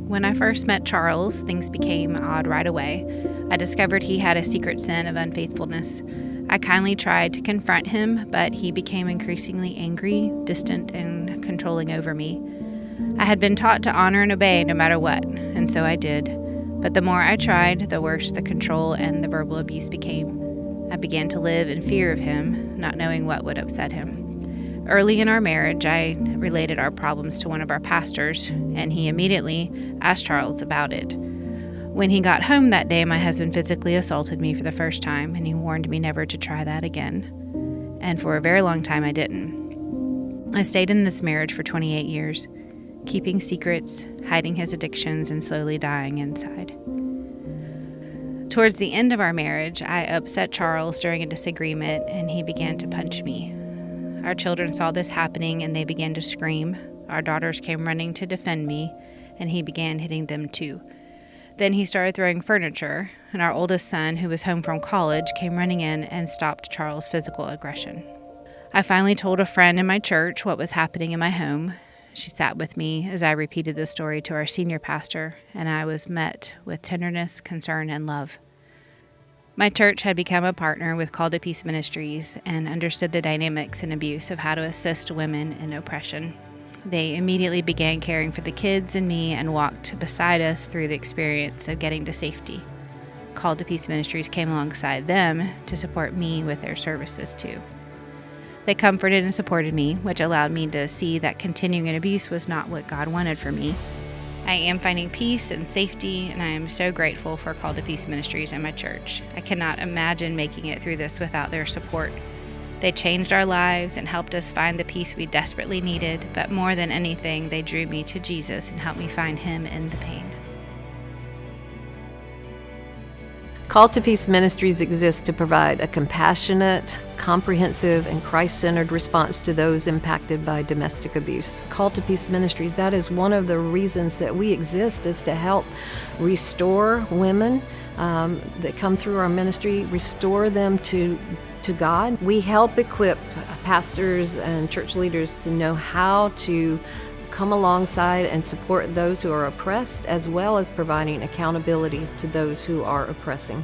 When I first met Charles, things became odd right away. I discovered he had a secret sin of unfaithfulness. I kindly tried to confront him, but he became increasingly angry, distant, and controlling over me. I had been taught to honor and obey no matter what, and so I did. But the more I tried, the worse the control and the verbal abuse became. I began to live in fear of him, not knowing what would upset him. Early in our marriage, I related our problems to one of our pastors, and he immediately asked Charles about it. When he got home that day, my husband physically assaulted me for the first time, and he warned me never to try that again. And for a very long time, I didn't. I stayed in this marriage for 28 years, keeping secrets, hiding his addictions, and slowly dying inside. Towards the end of our marriage, I upset Charles during a disagreement, and he began to punch me. Our children saw this happening, and they began to scream. Our daughters came running to defend me, and he began hitting them too. Then he started throwing furniture, and our oldest son, who was home from college, came running in and stopped Charles' physical aggression. I finally told a friend in my church what was happening in my home. She sat with me as I repeated the story to our senior pastor, and I was met with tenderness, concern, and love. My church had become a partner with Called to Peace Ministries and understood the dynamics and abuse of how to assist women in oppression. They immediately began caring for the kids and me and walked beside us through the experience of getting to safety. Called to Peace Ministries came alongside them to support me with their services too. They comforted and supported me, which allowed me to see that continuing abuse was not what God wanted for me. I am finding peace and safety, and I am so grateful for Called to Peace Ministries and my church. I cannot imagine making it through this without their support. They changed our lives and helped us find the peace we desperately needed, but more than anything, they drew me to Jesus and helped me find Him in the pain. Called to Peace Ministries exists to provide a compassionate, comprehensive, and Christ-centered response to those impacted by domestic abuse. Called to Peace Ministries, that is one of the reasons that we exist, is to help restore women that come through our ministry, restore them to God. We help equip pastors and church leaders to know how to come alongside and support those who are oppressed, as well as providing accountability to those who are oppressing.